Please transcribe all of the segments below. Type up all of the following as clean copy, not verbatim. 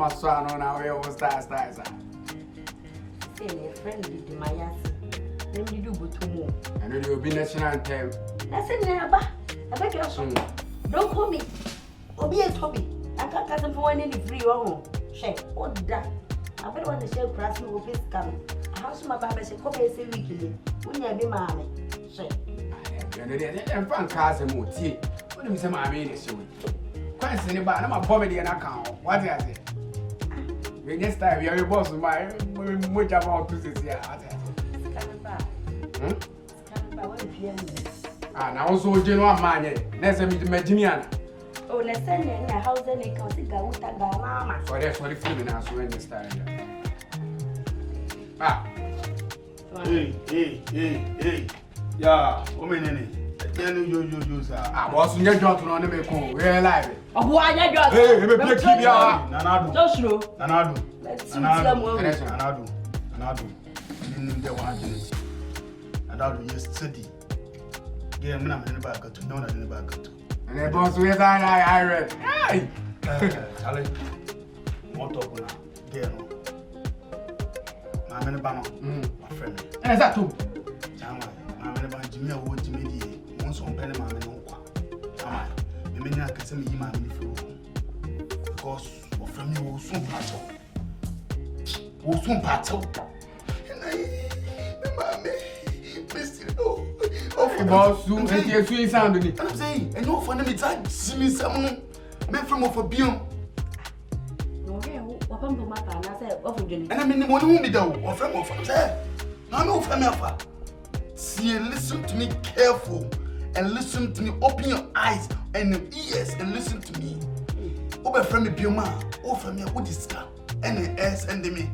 my son on our way over stars. Say, a friend did my ass. Then you do go to more. And it will be national anthem. That's it, never. I beg your son. Don't call me. Or be a Toby. I can't cut them for one in the free home. Shake, what that? I better want to share grass with his coming. A house my baby said, copy a weekly. When you be mammy. Shake. And Frank has a motif. What do you say, my mean is quite seen about I'm a poverty and account. What is it? Next time you're your boss, my much about to see. And also, general man, let's meet the Maginiana. Oh, let's send you in a house and they can see Gauta Mama. So that's what the feeling is when this time. Ah, hey. Yeah, woman, you, sir. I was in your job to run the make we're alive. Oh, why you got? Hey, let me keep you out. Nanadu. Just slow. Nanadu. Let's see some more. Nanadu. In the one minute. Nanadu, yesterday. Yeah, I'm in the back to know that in the back to. And the boss with I read. Hey! Charlie, more talk now. There, no. I'm in the banner. My friend. And that's too. I'm in the banner. Jimmy, I want to meet you. Once on Penny, I'm in the one. The many I can send me my because my friend will soon pass up. Will soon pass up. And I, Mr. Oh, boss, soon as you're sweet sounding. I'm saying, and no fun of me, see me some men from off a beam. And I mean, the one who be the one from off there. I know from your see, listen to me careful and listen to me. Open your eyes and your ears and listen to me. Over from me, Bioma, over me, what is that? And the S and the me.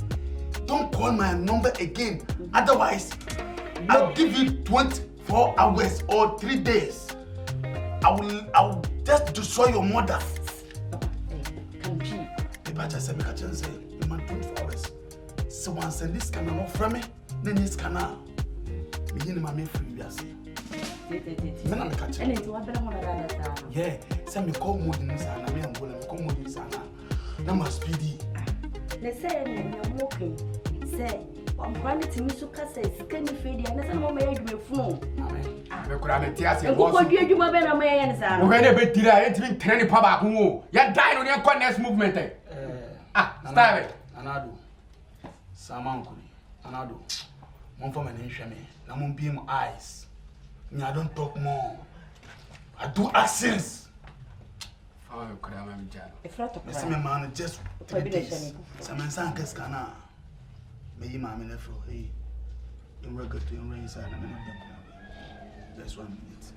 Don't call my number again. Otherwise, I'll give you 24 hours or 3 days. I will just destroy your mother. If I just say, you man 24 hours. So once and this can not from me, then this can now. Me in my main free, we are saying. Yeah, send me call mood in this and I am going to come with this and now my speedy. Let's say you're walking. Say, I'm going to miss you. Say, can you feel the other moment you phone? I could have a tears and what do you have a man? When a bit did I enter training Papa who you're dying on your connect movement. Stop it. Anadu. Samankuri. Anadu. One for my name, Shami. I won't be my eyes. I don't talk more. I do actions. Oh, could I have a job? If not, I man just 3 days. Some man can scan. May my nephew, hey, in regard to your race, and I'm just 1 minute.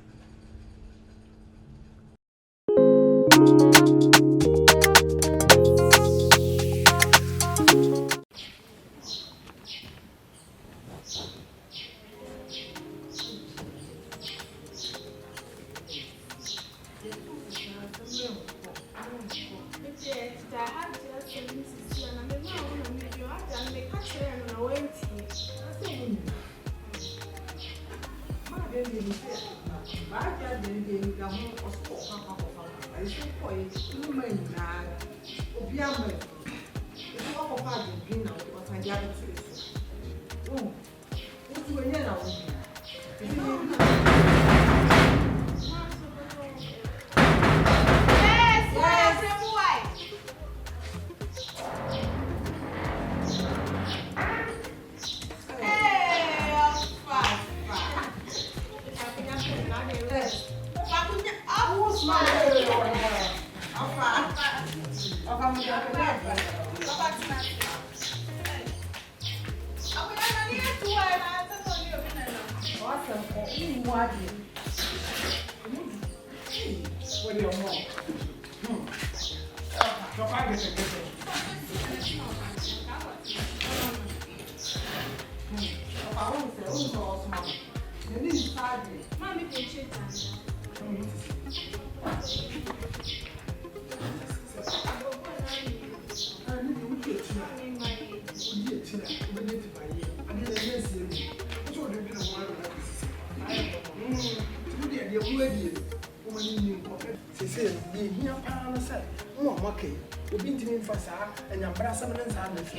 obi ntimi mfa saa anyambra sam ne nsa na fi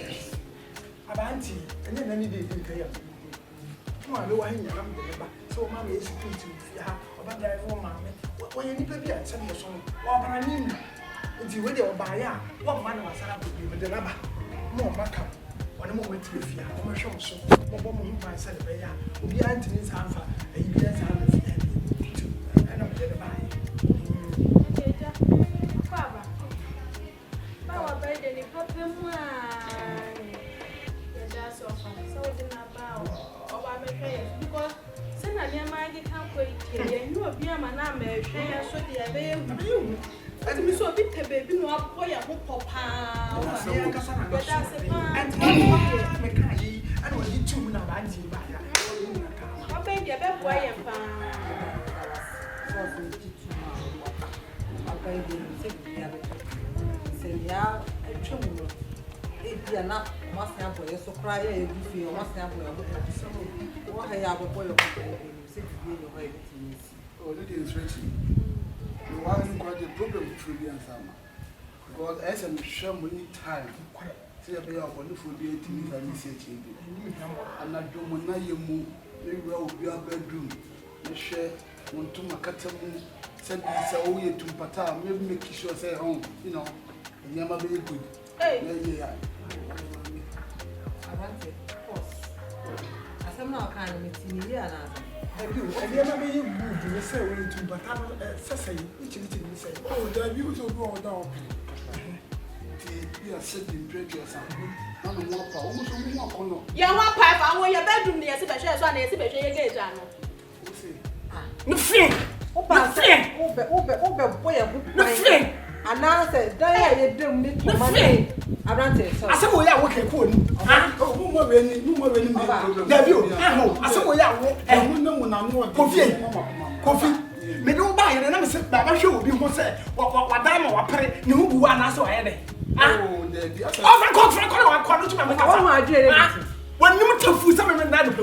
abanti enye na ni de kai ya ma le wa hinya na me ba so ma me esi kunti fi ha oba drive wo ma me wo ye nipa bi a se me so wo bara ni nti we de oba ya wo ma na wasara ko bi de na ba mo maka wana mo weti fi ha mo hwe so mo bo mo mpa se le be ya obi antimi nsa mfa ayi bi nsa na fi ana me de ba because send a near my can't wait. You will be a man, I'm a share, so the abbey. And we saw a bit a baby, no boy, a book papa. And was it 2 now? I beg your bed, boy, and yeah, if you are not must have for you, so cry, if you must have for your what I have a boy of 6 years of age. Oh, that is rich. You want quite a problem with Freudian Summer. Because as I'm sure many time, say a pair of wonderful 18 and researching. I'm not doing my move, very well be our bedroom. You share one to my catamu, send me so you to Pata, maybe make sure say home, you know, and you never be good. Yeah. I want it, of course. As I'm not kind of meeting here now. I do. I never be good. You say we to but I'm say each little say. Oh, the views will go down. We are sitting preachers and I'm more power. Almost more corner. Yeah, one pipe, I want your bedroom near Sebastian, so I see Betty again. No fear. Open, boy, a book. No fear. And now said, die, you don't need to money. I want it. I said, we are working for no more rain, no more rain. I said, we are working, no one, no coffee. Me don't buy it, and I'm saying, Baba show be who said, what Dama or Perry, no one answer any. Oh, the contract, I can't when you tell food, some men died of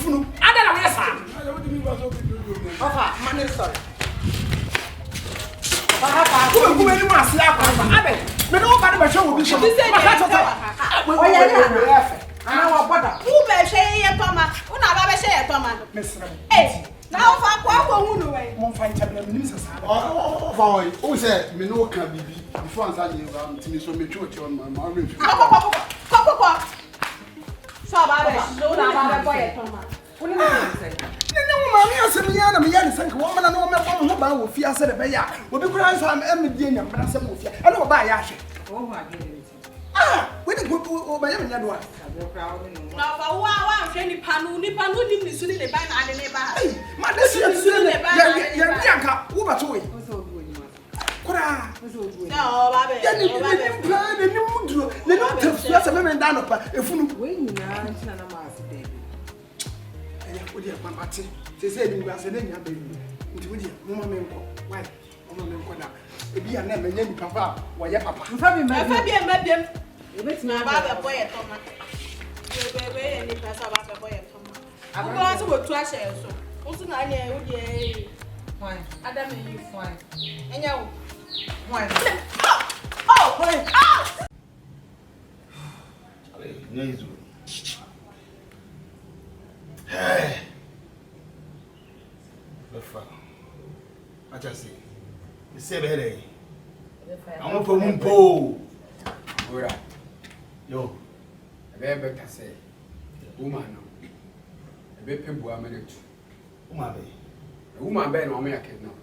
food. I don't know, money, sorry. Who many more slap? I mean, nobody show will be sure. Who may share Thomas? Who never share Thomas? Hey, now for away. Won't find oh, boy, who said me no can be before I said you to me so mature on my marriage. So about no boy Thomas. No, mammy, I said, Yana, think woman and woman about with fear said a bear. Will be crying I'm Emmy but I said, I don't buy Ash. Oh, my goodness. Ah, we didn't go by every other one. Now, for a while, any panu, didn't soon in the bank and the neighbor. My decision, Yanka, over to it. No, they don't tell us a woman down if you win. They said you was a name, baby. Woman, why? Woman, be a name and papa, why, papa. Fabian, madam. It's my father, boy, Thomas. Any person about a boy, Thomas. I'm going to go to a share. So, also, I know, why? Adam and you fine. And you, why? Oh, Hey, I just say, you say better. I'm from Mumpo. Yo, a very better say, woman, a bit pimple a minute. A woman been on me a kid now.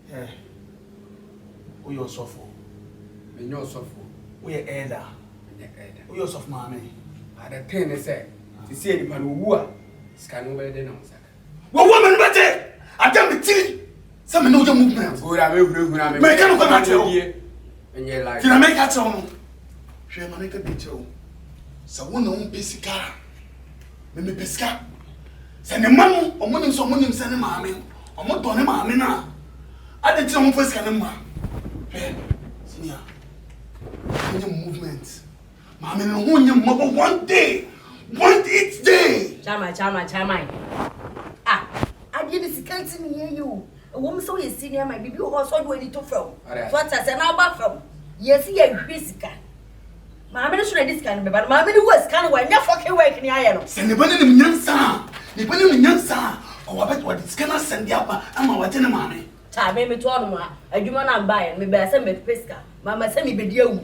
Yeah, we are suffer. We know suffer. We are elder. We are soft mammy. I had a 10 to say. To see any man who are scan over the nose. What woman better? I damn the tea. Some know your movements. Good, I will make a here. And your life. Did I make that song? She make a picture. So one on Pesica. Maybe Pesca. Send a man or money, some money, send a mammy. Or what on a mammy now. I didn't tell him first, can a man. Hey, senior. Movements. Mammy, no one one day. Want each day. Chama. Ah, I didn't can't me hear you. A woman so is senior, my baby also do any to from. What I said now back from. Yes, ye physical. Mamma should this kind of but mamma was kind of when you're fucking work near you. Send the bunny in Yansa. The bunny in Yansa. Oh, I bet what it's gonna send the upper. I'm a watching a mammy. Time me to honor. I do not buy me by some pesca. Mamma send me video.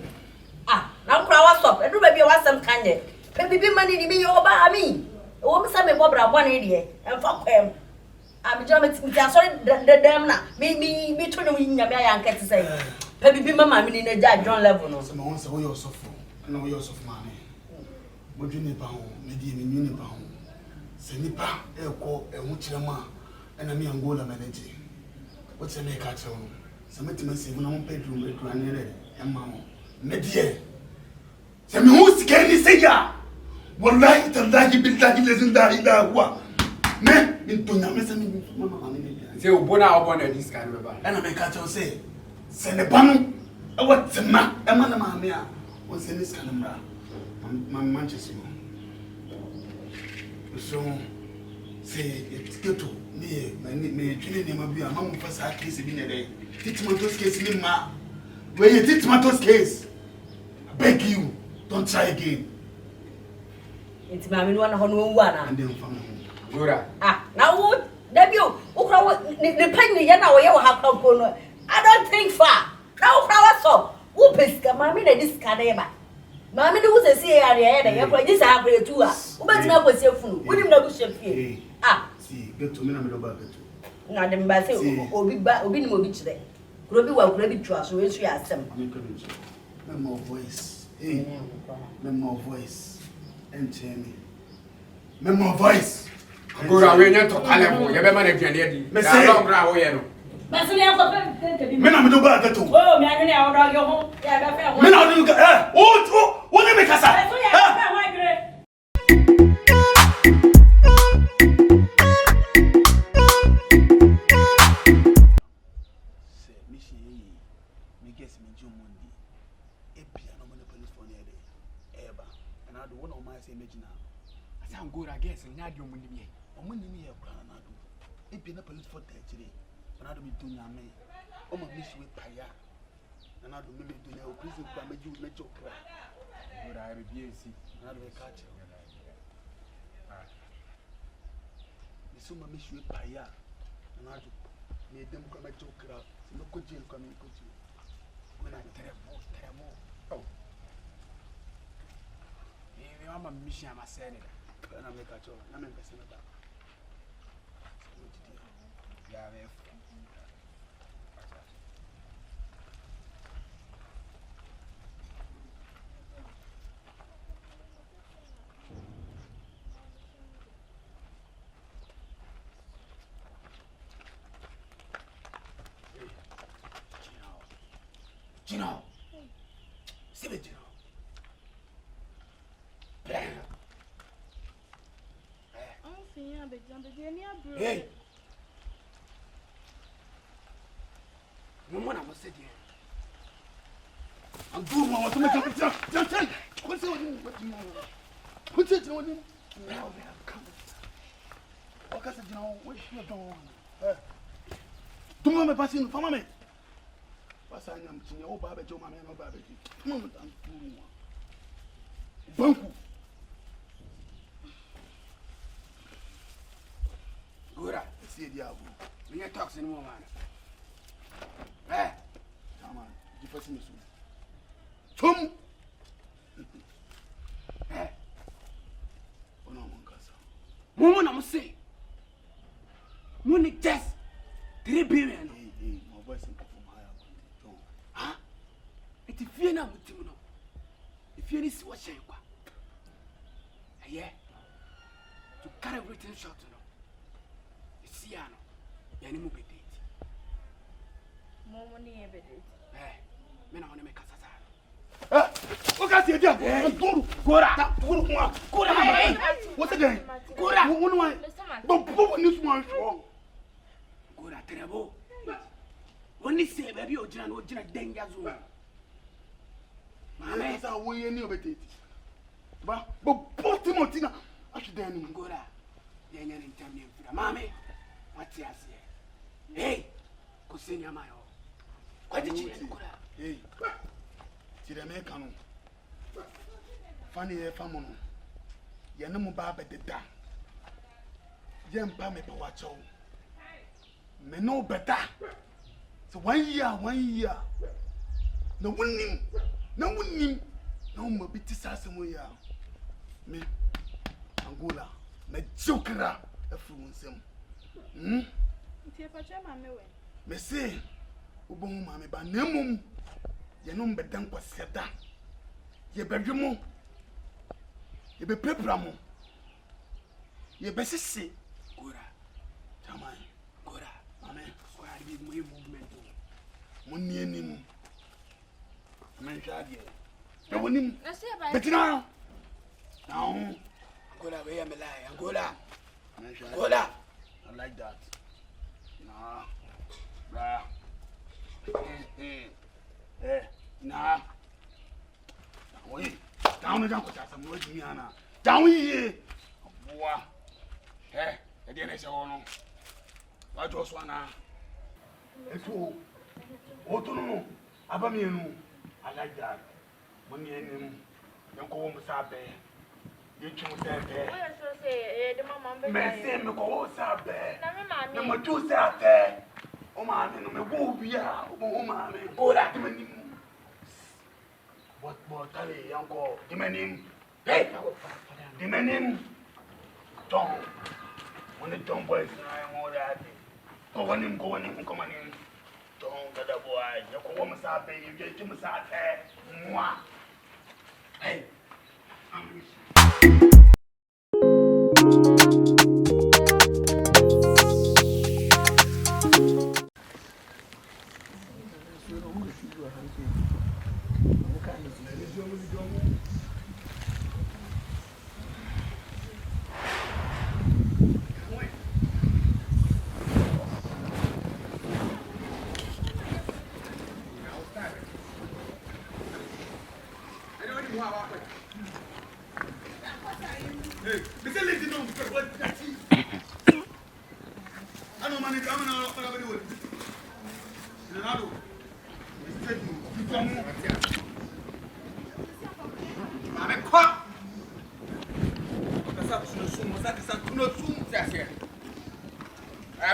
Ah, now crowd stop. And do maybe want some candy. Baby money to be over me. Oh, some Bobra 1 idiot and fuck him. I'm sorry, the damn now. Me to the wing of my uncle to say. Baby mamma in a John level. No, some ones away yourself. No, you're so money. What you need, medium in unipound. Senipa, Elko, and Muchama, and a me Angola manager. What's a make at home? Some intimacy when I'm bedroom with Granny and Mamma. Media. Some who's can you say ya? What light and that you been that he doesn't die that one. Men, into Yamison, Mamma. Say, Bona, one of this kind of and I make at you say, send a bun. What's a man, a man, mamma. What's in this kind of my Manchester? So, say it's good to me, may name of your mom for that case in a day. Titmatos case in ma. Where you Titmatos case? I beg you, don't try again. It's my one on one and then from Gora. Ah, now what? Debut, the penny, you know, you have come. I don't think far. Now, flower soap. Who pesca, mammy, this cadema. Mammy, who's a sea area, and you're just having to us. Who might not was your food? We didn't know ship. Ah, see, get to me, I'm about it. Not the Basil or be back or be moving today. Could be well, ready to us, which we asked them. No more voice. Hey, no more voice. And Jamie. No more voice. Go away to Calamo, you better manage your lady. Mr. Long Brown. Men I'm do back to. oh, man, I'll go home. Yeah, Men are doing what do you make us? Good, I guess, and now you're with me. I'm winning me a crown. If you're not police for today, but I don't be doing me. Oh, my miss with Paya. And I don't mean to know prison for me. You met your cry. Good, I review, see. I don't catch you. The summer miss with Paya. And I made them come at your crowd. No good jail coming to you. When I terrible. Oh, I'm a mission, I'm a senator. And I make a job. I'm a senator. Yeah, Gino. See me, Gino. Hey. No one must say here. I'm doing what to make a picture. What's it? What's it? Now they have come. Okay, you know, what you doing? Don't me passing for me. Pass I am to your baby, Joe, my man, no baby. Come on, I'm doing one. Bunku. Good, I see the album. We ain't talking anymore, man. Eh? Come on, you first me soon. Chum! Eh? Oh no, one casa. Woman, I'm saying. Money just 3 billion. Hey, my voice is from higher. Huh? It's if you're not with him, if you're this, what's your qua? Yeah. To carry written shot, Siano, any movie date. More money every day. Eh, men I want to make us. Look at you, what's the name? But this one wrong. Good at terrible. When you say, baby, you're general danger zone. Mamma, that's how we knew about it. But both Timothy, I should then go there. Young and intermediate. Mammy. What's your say? Hey, Cosinia Mayo. What did you do? Hey, See the American. Funny family. You know about the da. Young Pammy watch all. Me know better. So 1 year. No winning. No more bit assassin. Me Angola. Me jokera. A fluency. Me say, Ubon mammy, but no mum. You know better than what's said. Ye bedroom. Ye be prepramo. Ye best see. Gora. Tamai. Gora. Amen. Why did my movement? Money in him. Amen. Shaggy. No one him. But now. Now. Gora, where am I? Angola. Angola. I like that. Nah. Nah. Nah. Wait. Down and down with some words, Miana. Down here. Boy. Again, I say, oh no. I just wanna. It's all. Oh, no. Abamiano. I like that. Money in him. Don't go home with Sabe. You choose that. Messi, me go Sabe. Number 2 Sabe. Oh, man, no, me go be a woman. Oh, that man. What, Tally, uncle, demanding. Hey, demanding. Tom. When the Tom boys and all that. Go on him, come on in. Don't get a boy. You go home, Sabe. You get to Masate. Moi. Hey,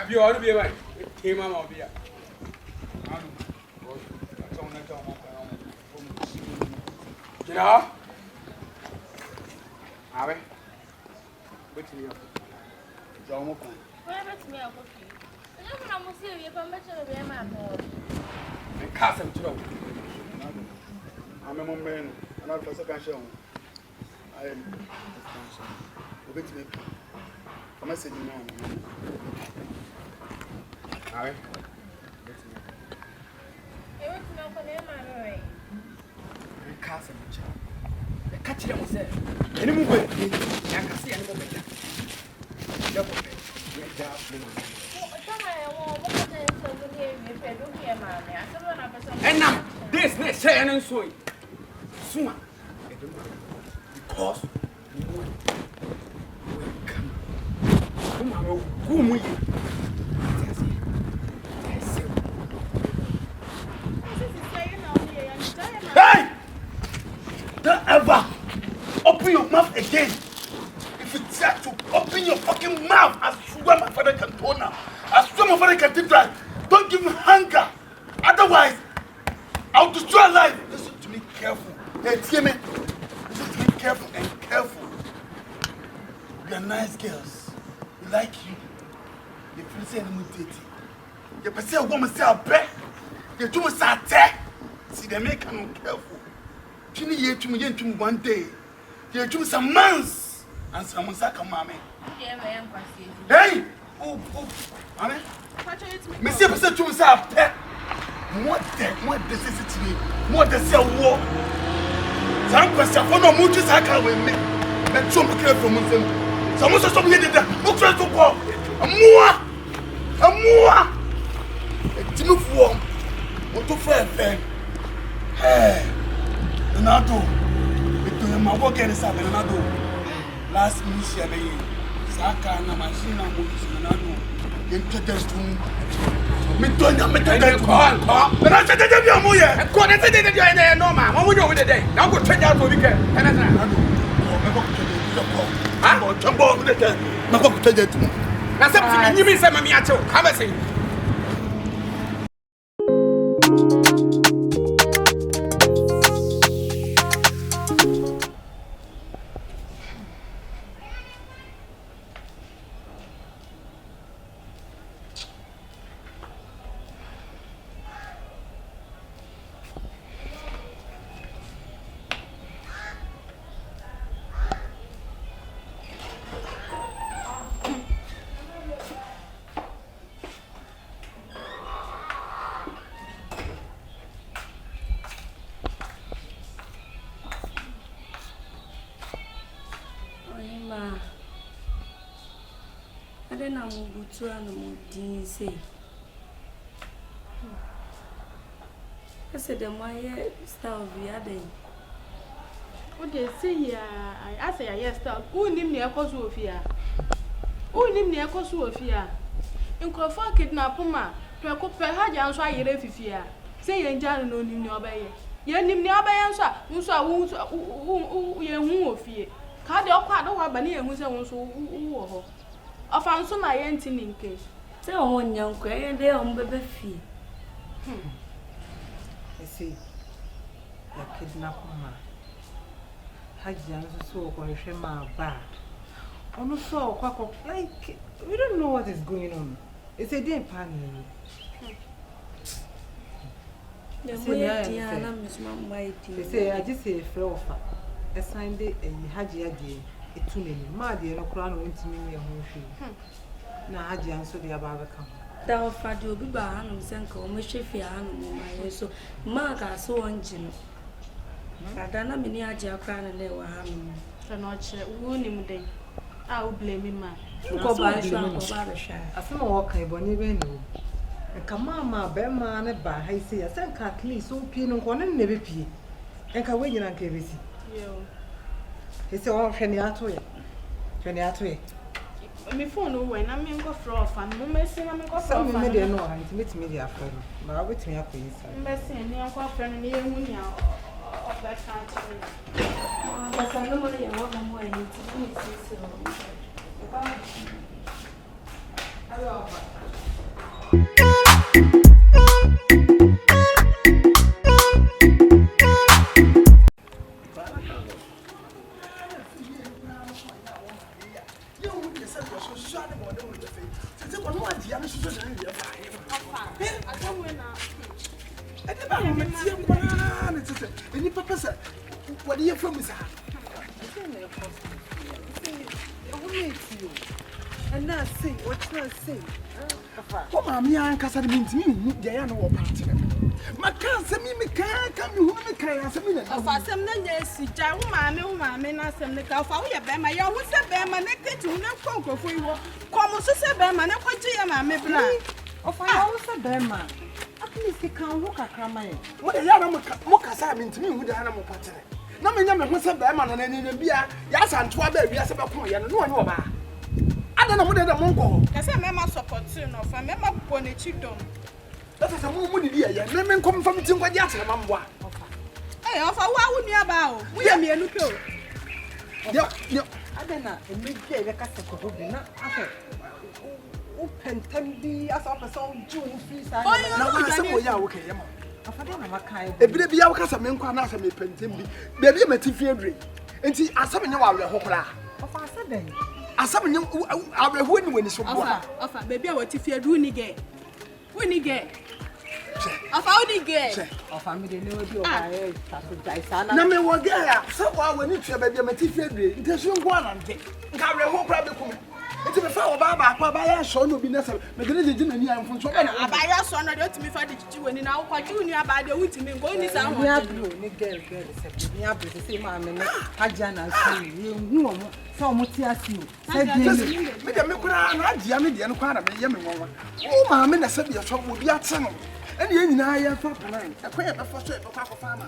you ought to be right. Came out here. You know? Are we? Wait till you up. John Mokan. Where is me? I'm going to see you, but I'm not sure to be a man. And Castle Joe. I'm a man, and I'm for second show. I am. Wait till me. I'm a sitting now. All right. Catch them, sir. Any move, I can see any moment. And now, this next saying and so soon. Because you will come. Come on, whom we hey! Don't ever open your mouth again. If you try to open your fucking mouth, I swear my father can go now. I swear my father can do that. Don't give me hunger. Otherwise, I'll destroy your life. Listen to me careful. Hey, hear me? Listen to me careful and careful. We are nice girls. We like you. You feel say anything dating. You can say a woman say a bet. You do say a tech. See, they make them careful. You need to me one day. You do some months. And someone say, come on, hey! Oh, Amen. Monsieur, monsieur, tu me sais à peine. Moi, this is it to me. Moi, this is a war. Ça me passe à fond, non, moi, tu sais à quoi, mais tu me crées pour mon femme. Ça me fait bien de moi, tu es tout quoi. À moi. Et tu me vois. Mon tout frère, hey, Ronaldo. Et tu es ma voix qui est ça, Ronaldo. Last minute, ça a na machine à moi, Ronaldo. Introduce to Me don't know me tell you. But I said that you're more. I couldn't say that you're normal. What would you do with the day? Now go check out for weekend. And I I'm jump over the day. My book tell you. now something you mean some of me at all. Come and see. I don't know what to do. Say, I said, the my style be a day. What they say here, I say, yes, stop. Who name near Kosofia? Who name near Kosofia? In Kofa kidnap Puma, to a couple of Hajan, so I refia. Say, and Jan no name near bay. Yen name near bay answer, who you fear. Card your quad over Bani and who's also. I found some I ain't in case. Say, one young cray and they on baby fee. I see. The kidnapper. Hajian so going to my bad. On so quack like we don't know what is going on. It's a day pan. The way Diana Miss Mom White. They say I just say a flower. A Sunday and Hajia day. It's too many. My dear, no crown went to me a whole shoe. Now Hajian so the above come. Thou fat will be by Hannum Sanko, Michifia animal, my so Mark are so on Jim. I don't know many Hajia crown and they were having. Cannot wound him day. I will blame him, man. Go by a shy. I feel walk I won't even know. And come on, my bear man at bar, I say, I sent Catley so pin on one never pee. And can wait and give it. It's all Feniato. Feniato. Me phone away, I mean, go for off and no messing. I'm going some media no and to meet media friend. But I'll wait me up with you. Messing, you're quite friendly of that country. But I know what you're walking away to me. Any purpose? What do you from, Miss? And now say, what's not say? Oh, mammy, I can't mean me, Diana or party. My cousin, me can't come, you can't answer me. Of us, some yes, Joe, mammy, and I send the cow for your bema. You always said, Bama, naked to no conquer for you. Come, Sister Bama, no what you are, mammy, blind. Of I always said, Bema. At least he can't walk a cramay. What a young Mocasa mean to me with the animal party. No, me never was a Bama and any beer. Yes, and 12 years about point, and no one over. I don't know what the mongo. As a member support soon of a member when it you don't. That is a woman here. Men come from Timbaya, Mamma. Hey, of a wow nearby. We are near Lupo. I don't know, and we gave a castle not after. Open Tembi as of a song, June free side. Oh, okay. A bit of your casa men can answer me, Pentimbi. Baby, I'm a Tiffy. And see, I summon you out of Hopra. Of our Sunday. I summon you out of when it's offer, baby, I want if you're doing again. When you get. Of how they get. Of family, no, you are. Number one girl, so while we need to have a Tiffy, it is one and take. Carry a whole problem. It's a fellow by a son will be necessary. But the didn't hear from China. I buy your son, I don't me for the Jew and now quite junior by the wit me going this out. The same man, Hajana, you so much as you. Oh, mamma, I said your shop will be at some. And you I am for a quaint of farmer.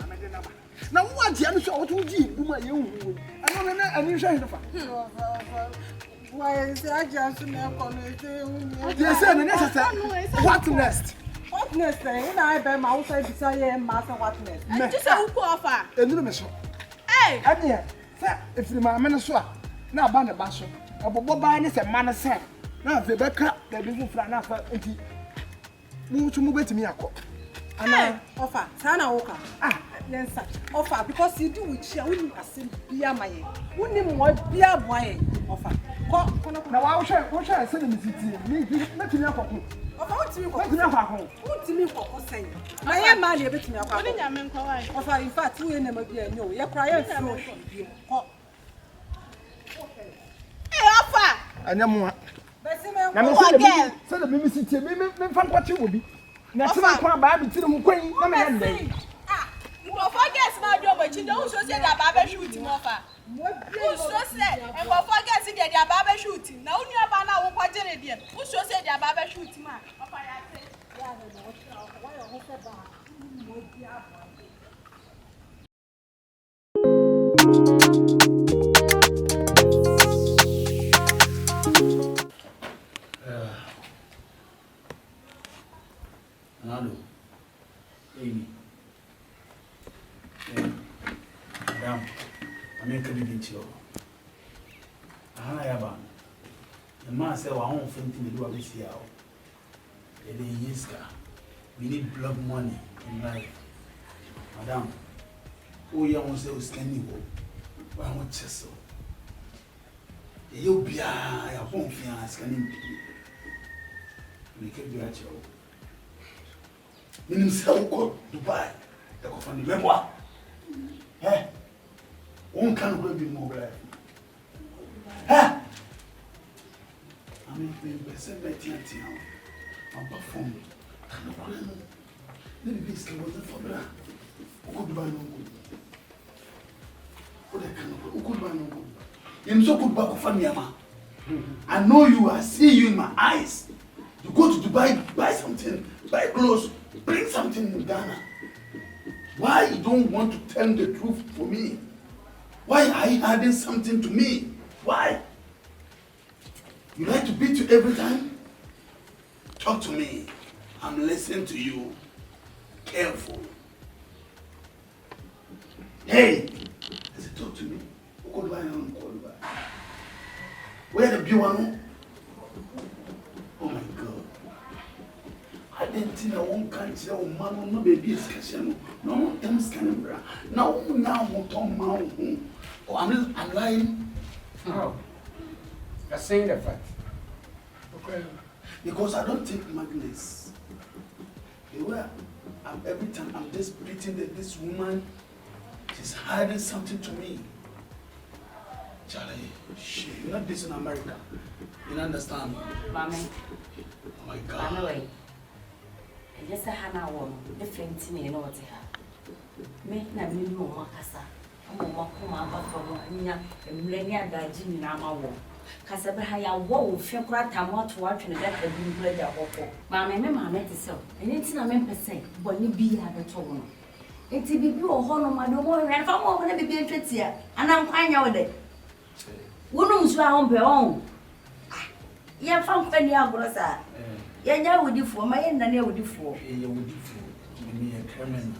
Now, what the answer to G, whom I own? I don't know, and you say, Why is I just never Yes, sir, what next? What next? When I buy my outside desire, master what next? Just a who offer. And you know, Hey! I mean, sir, if you my minister, now ban the basho, or Boba is a man, sir. Now, the backer, the business for another, and move to move it to me. And offer, Sana Oka. Ah, yes, sir. Offer because you do with you wouldn't assume be a my wouldn't want be a boy. Offer. Now, what shall I send him to me? Let me up. What me for saying? I am man, a bit me up. Offer, in fact, we never be a no. You're crying. Hey, offer! I know more. Now, so the BBC, me find what you will be. Now, I'm about to the queen. You forget my job, but you don't say that Baba shooting offer. Who so said, and for forgetting that they are Baba shooting. Now, you are Bana or what again. Who so said they are Baba shooting, man? Hello. Amy. Madam, I'm in Kabincho. Ahayaba. The man said, I won't think to do this here. It is we need blood money in life. Madam, who you want to say was standing over? I want Chessel. You'll be a won't fear scanning. We can be at you. In himself, go Dubai. The coffin, remember? Eh? One can't be more glad. Eh? I mean, we said that I'm performing. Let me be scared of the formula. Good by no good. What I cannot good by no good. You're so good back of Yama. I know you, I see you in my eyes. You go to Dubai, buy something, buy clothes, bring something in Ghana. Why you don't want to tell the truth for me? Why are you adding something to me? Why? You like to beat you every time? Talk to me. I'm listening to you. Careful. Hey! I said, talk to me. Where the bureau? Oh my God. I didn't think I won't catch your man, no baby is catching. No one comes can bra. Now, won't on my oh, I'm lying. Oh. You're saying the fact. Okay. Because I don't take madness. Every time I'm just beating this woman, she's hiding something to me. Charlie, shit, you're not this in America. You understand me? Mommy. Oh my God. I'm away. Yes, I have a woman, different to me, you know what I have. Make na me no makasa. I'm a wakuma about for Nina, and Lenia Gajin in our Casabra, I won't feel quite a more to watch and let the blue bread at Woko. Mamma, I met the cell, and it's in a member say, but you be at the tone. It's a big blue horn on my door, and I'm more than a baby entrance here, and I'm fine all day. Wouldn't you on your own? You found Penny Agrosa. Yeah, would you for my end and you would you for? You would do for me a criminal.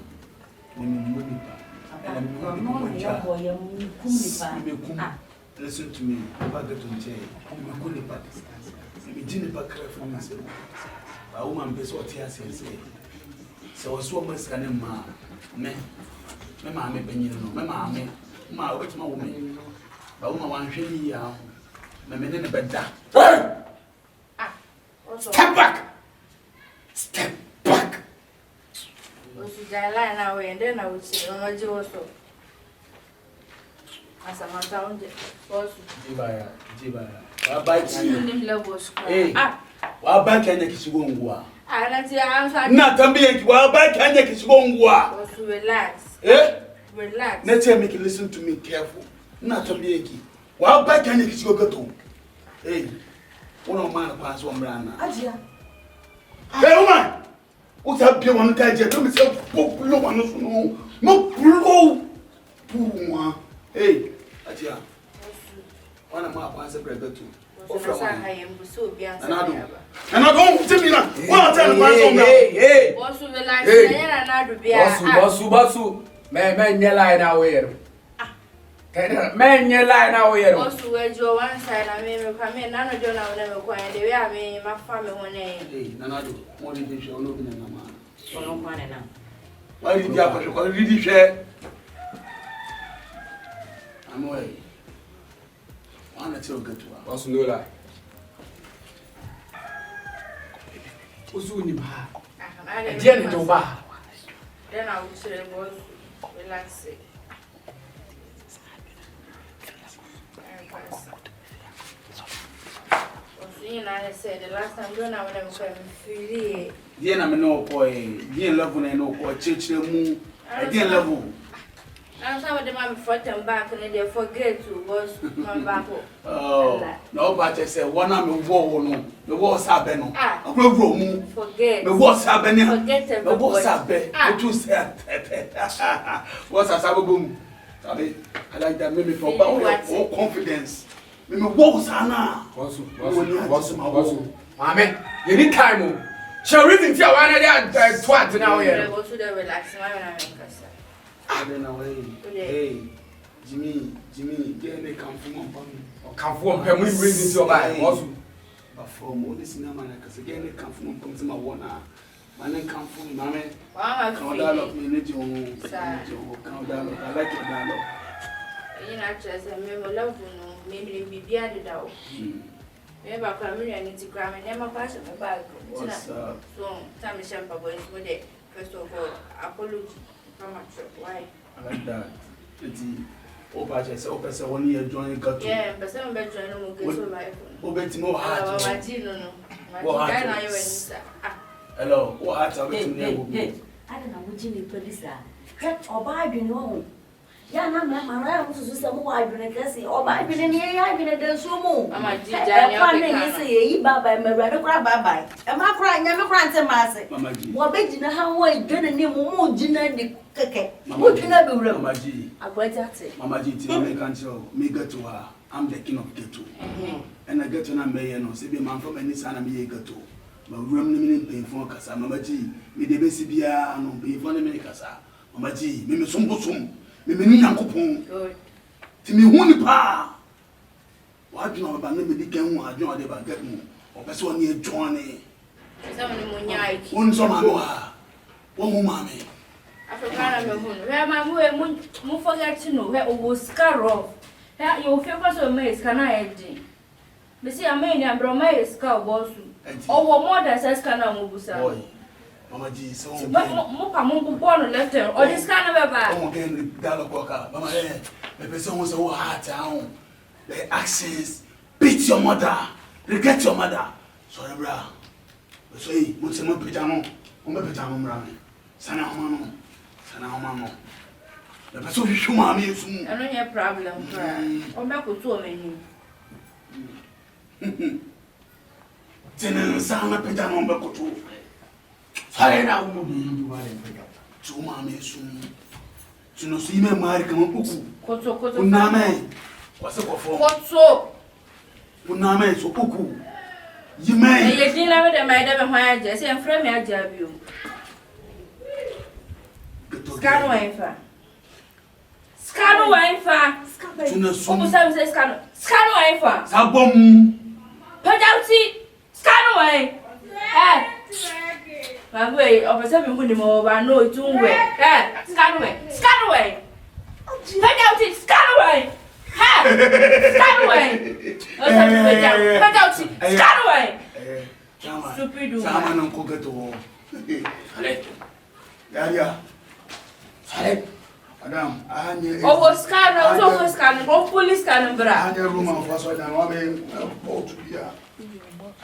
Listen to me. About the jail. I'm going to practice. I'm going to from myself. A woman best what he has said. So, so much can ma. Mamma, Mamma, my what's my woman? A woman wants you. Mamma, in the bed. Step back! Step back! Now, and then I would say, oh, no, Joe, so. As a matter Jibaya. I'll buy levels. Hey, I'll buy Kenya Kishugungwa. I don't see how Not a big, well, buy Kenya Kishugungwa. Relax. Eh? Relax. Let's make you listen to me careful. Not a big. Well, buy Kenya Kishugo. Hey, one of my pass one brand. Hey, woman! What's up, you want to tell you? Don't say, no one, no, no, hey, Atia. One of my ones a brother too. And I don't tell me now. What I tell you, hey. Boss, relax. Boss, man, you lie now here. Man, you lie now here. Boss, where you one side, I mean, come in, none of you now never quiet. The way I mean, my family one name. Hey, Nanado, more than you shall not be in a man. Why did you have to really share? I'm away. One that you'll get to her. Boss, no lie. What's doing him? And Jenny to bar. Then I would say, boss, relax. I said the last time you know when I'm free. Dear, I'm no boy. Dear level and no boy. Church moon. Dear level. I'm some of them I'm front and back and they forget to was my back. Oh, no, but I said one I'm a war. No, the war's happening. Ah, forget. The war's happening. Forget the war's happening. What you said? What's a sababoom? I like that. Maybe for more confidence. Me walls ana. Boss. Amen. You need time. Shall reason to one of that twat now here. Go to the relaxing Hey, Jimmy, get me come from come from permanent reason to your life. Also, but for more this man, because again, they come from comes to my one. My name come from Mamma. Come down, me need you. Come down, I like it down. You know, just a member love, maybe be bearded out. Maybe I come in and to cram and never pass my bag. So, time is shampoo going to the first of all, apology. How much? Why? I like that. It's Opa, Opa, 1 year joining got to. Yeah, but some bedroom will get so life. Obey more hard. Hello, what are you doing? I don't know what you need police are. Cut or buy you know. Yeah, no, my was some wife and a cassie or buy been in here. I've been a dance room. I'm a say, Baba, my rather grab bye. Am I crying? Never crying to Massey. What bet you know how I did a new moon, Gina the cake? What you never room, Mamma G. I wait at it. Mamma G, me go to her. I'm the king of Ghetto. And I get to number, no, say, man from any son of me Ghetto. But room limiting pain for Cassa, Mamma G, me the best beer and be for the Americasa. Mamma G, me some bosom. Me Yankopon. To me, one pa. Why do you know about me? Can one join the baguette? Or best 1 year journey. One summer. One mammy. I forgot where my moon forget to know where was scar off. Your favors of Mays can I do? Me see a man and Bromay is cow was. Oh, more than says can I move. Mama G, so born left or this kind of a bad. Oh, again, the dialogue worker. Mama, the person was so hard town. The actions beat your mother, regret your mother. Sorry, bra. So, what's your pajama? Sana Mano. The person you show mammy soon. I don't have problem. Or back with 2 many. Sana pajama back with 2. I now will be two mammy soon. To no see me marry come up. Uname. What's up for? What so? Uname so puku. You may. You didn't have it, madam, my address and from me. I jab you. Scanway. Scanway. Scanway. Sabum. Put out it. Scanway. My way of a 7 winning more, I know it's one way. Scanaway. Put out it, Scanaway. Scanaway. Put out it, Scanaway. Stupid. Someone on cook at all. Daria. Madam, I knew. Oh, scan, I was over scanning, or police scanning, but I had a room of us. I want to be.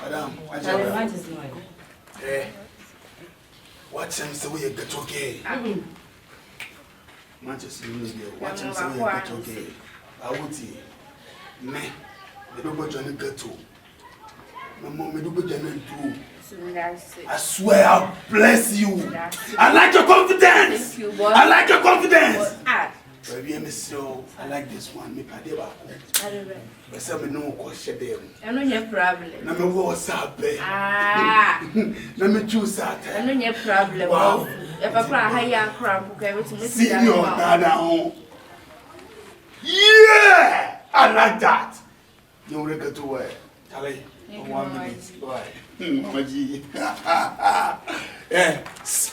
Madam, I just know. Watch him so we get okay. Manchester United, watch him so we get okay. I won't see. Me, the double journey get to. My mom, me double journey too. I swear I'll bless you. I like your confidence. I like your confidence. Baby, I'm so I like this one. Me pade ba ko. Be say me no ko shede mu. Eno nye problem. Na me wo sabe. Ah. Na me choose that. Eno nye problem. Wow. If I cry higher crap, okay, we See you nana on. Yeah! I like that. You will get to work. Charlie, 1 minute. Why? Mama G. Eh,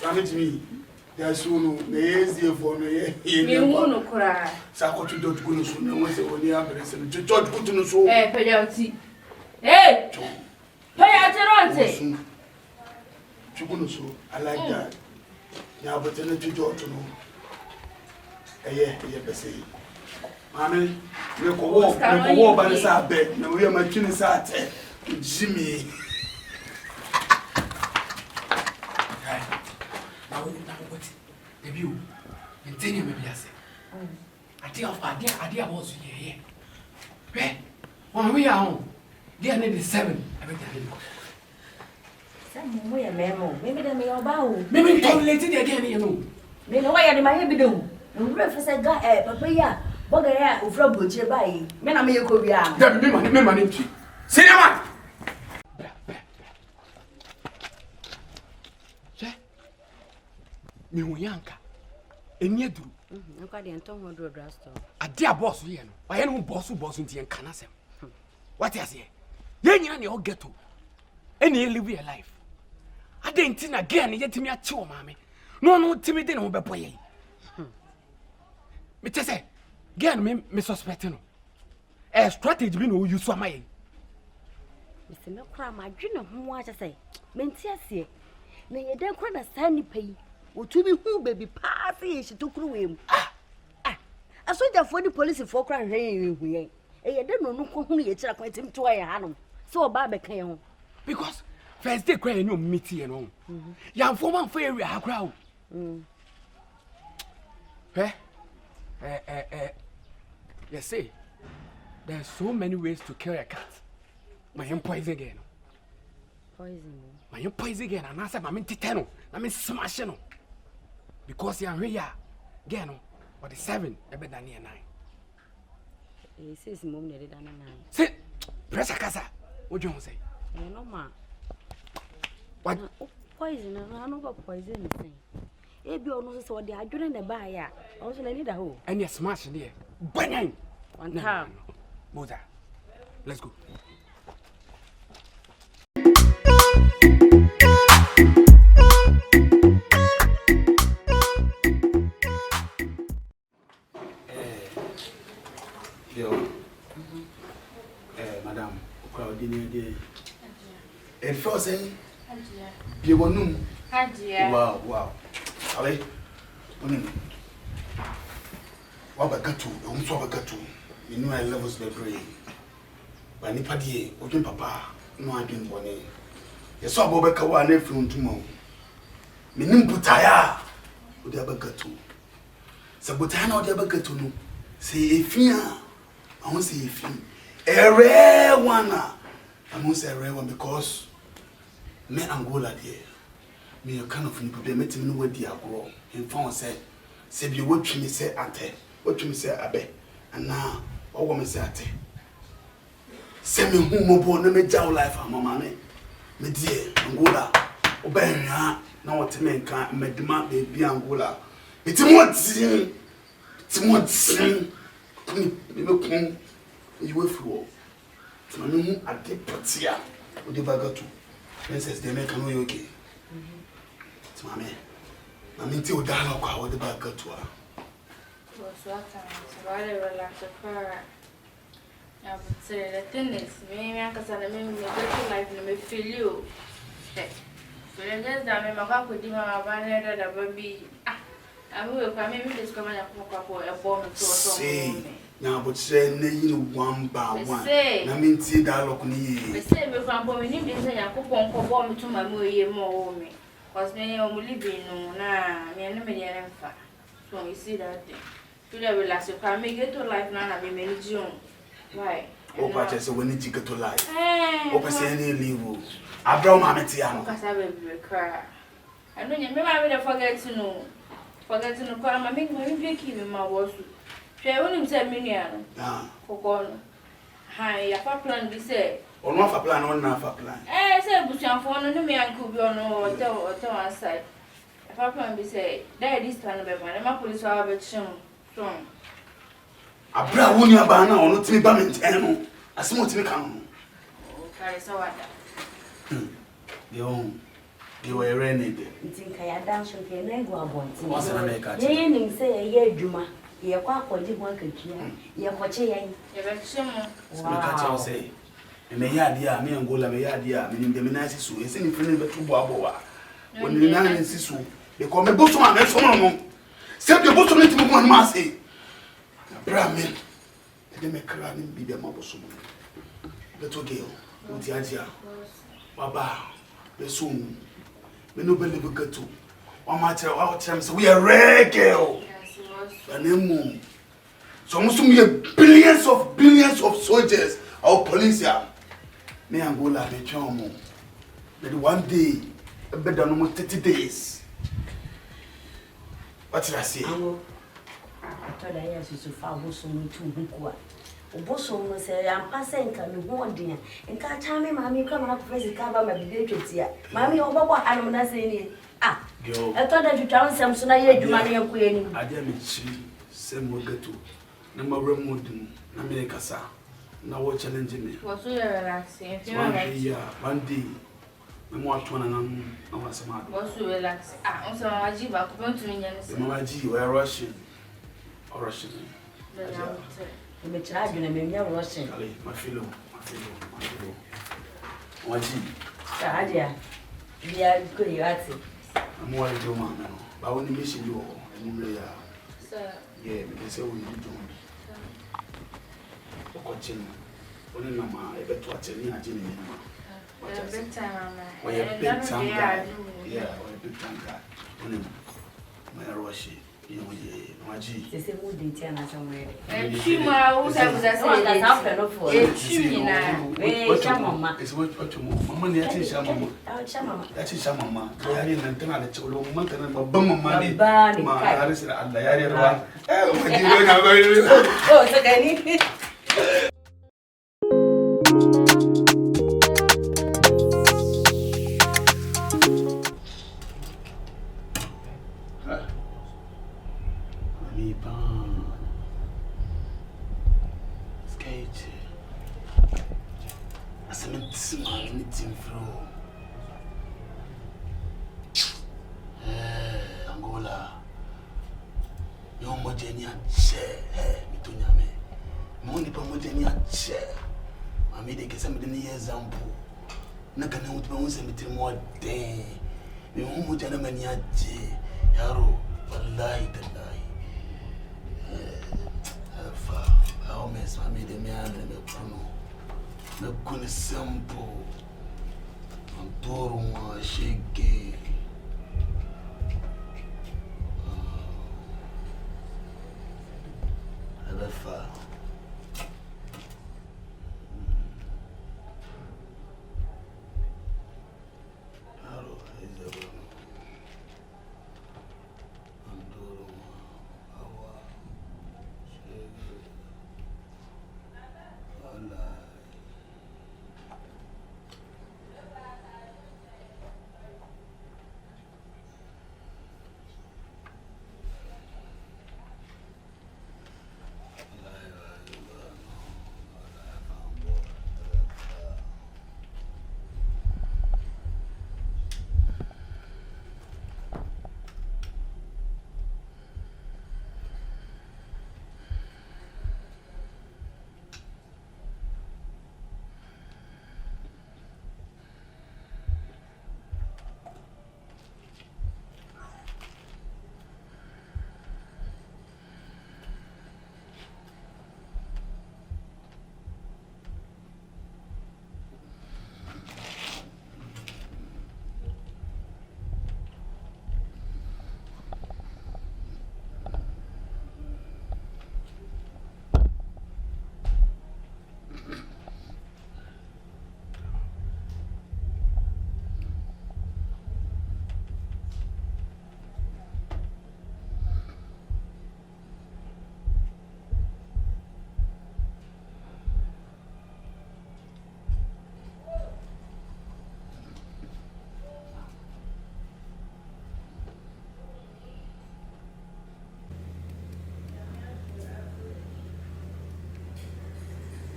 Mama G. There's soon, the easy for me. You won't cry. Sakotu don't go to soon. Was only a person to talk to no so. Eh, Payati. Eh, Payati. I like that. Now, but then to talk to know. Yeah, say. Mommy, we go walk by the side bed. Now we are my chin side. Jimmy. Now what? The view. Continue maybe I say. Idea was here. Where? When we are home, they are nearly 7. Everything. Some way a memo. Maybe they may bow. Maybe tolerated again, you know. Me know why I my heavy do. No breakfast I got papa ya. Bogaya ufra butcher by. Men I may go be out. That be money. Cinema! Me yanka. Enye duru. Nka de nton ho do drugstore. Ade a boss here no. Why no boss nti enka na sem. What you say? Ye nyina ne o ghetto. Eni live your life. Ade nti na again yetimi ache o maame. No timi de no bebo ye. Me tese. Again me suspect no. Strategy bi no use am aye. Mr. Me kra ma dwene ho a say. Menti ase. Na ye den kra na sa nipa yi. Otumi hu baby pa se she to kru wem. Asoja for the police for kra hwe hu ye. Ye den no ko hu ye kira kwa tim to ye hanom. So oba be kan ho. Because first day cry no meet you no. Ya forman for area akra o. You see, there are so many ways to kill a cat. My poison again. Poison. My poison again, and I said, I'm in Titano, I'm in smashing. Because you're here, again, or the 7, better than 9. He says, Mom, never than 9. Say, press a casa. What do you say? No, ma. What? Poison, I know what poison is saying. If you know so, they are doing the buyer. Also, I need a hole. And you're smashing here. Bang! One time. Mother, let's go. Madam, and first saying, you were no. Wow. Allez, what about you? You know I love us the brain. But ni padie, open papa, no I didn't want it. You saw Bobeka one if you tomorrow. Minim putaya, would ever get to. Sabotana would ever get to know. Say if you I won't say if you a rare one. I won't say a rare one because me Angola there. Me a kind of new problem, let me know where they are grow. And found say you watch me say ate, watch me say abe, and now what woman say ate. Send me who more no me jaw life, mamma me dear Angola, obey me, now what to make me demand be Angola. It's more sin, me you will flow. To me, I did Patia, with the bagger too. Princess, they make a no okay. Mammy, I mean, till dialogue, how the bagger to her. What's what time? So I relax the car. I would say the thing is, maybe I can send a life and me feel you. So then just that my mother could do my banner that would be. I will come in this coming up for a bomb to say. Now, but say, you one by one. I mean, see dialogue. I say, if I'm going to be saying, I could bomb to my movie more me. Because me, I'm living no, nah, me and me, and so you see that thing. Today, relax, you can make it to life now, and be many June. Why? Oh, but I say, when you get to life. Open say any leave. I brought my Tiano. Because I will cry. I don't remember I will forget to know. Forget to know, call my make me keep in my words. She wouldn't tell me near. For hi, a plan be said. Or not for plan, or not for plan. I said, but I'm for no me and could be on or tell one side. If I plan be say, there this plan of my police are a bit strong. A bra won your banner or not to me bamming, I smooth me come. Carry so what? You were rented. You think I had dance with your name? What's an America? You say a year, Juma. You're quite what you want to hear. You're watching. You're say. And the idea, me and Gola, the idea, meaning the Menasi, is in front of the two Baboa. When the nine is they call me Bosman, that's one. Send your bosom into one massy. Brahmin, they make crying be the mobosum. Little girl, with the idea. Baba, the soon. We no believe we get to. One matter of our terms, we are rare girl. And then moon. So must be billions of soldiers or police here. Me and Gola me charm. But one day, better than almost 30 days. What did I say? I thought I asked you to follow Bosom to Bukua. Bosom say, I'm passing, can you go on, dear? And can't tell me, Mammy, come up with the cover my big here. Mammy, or what I'm not saying. Ah, I thought that you tell Samson, I had money and queen. I dare me, same will get to. Number removed America, sir. Now what challenging me? What's your relaxing? One day, I'm watching and I'm a smart. What's your relax? I'm so Maji, but I'm going to me. Maji, we're rushing. Or rushing. You may charge you and you're rushing. My fellow. Maji. Sadia, we are good at it. I'm worried, your man, but I only miss you anyway. Sir, yeah, because I will do. Watching only Mama, I bet what's in your gym. We're a big time, we're a big time guy. Yeah, we're a big time guy. Only my Roshi, you know, Maji. They say, would they tell us somewhere? And KUMAWOOD, I was asking for it. Mama, it's what you move. Mamma, that is Mama. That is Mama. I didn't tell the children, month and a bum money. My Alice and the area. Oh, it's okay. Angola, no homogenia chair, Mitunyame. Money for homogenia chair. I made a case of the example. Nakana would be one cemetery more day. The homogenia mania, Yaro, wallahi the lie. How mess I made a man and a prono. No good sample. Antoruma shake. Ever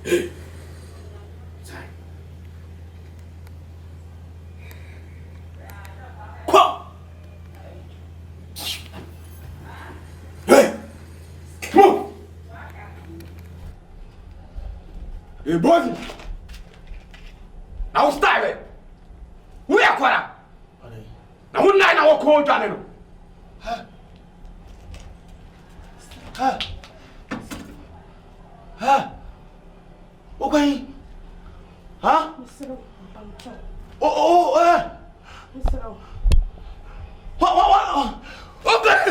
Hey, boy! Now stop it! We are quite. Now, one night I will call Daniel. Okay. Huh? What? Okay.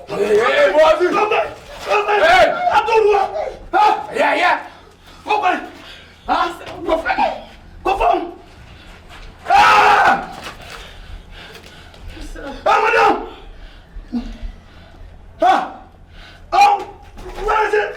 Hey, boy! Hey! I don't know. Huh? Yeah. Okay. Huh? Go from. Madam. Where is it?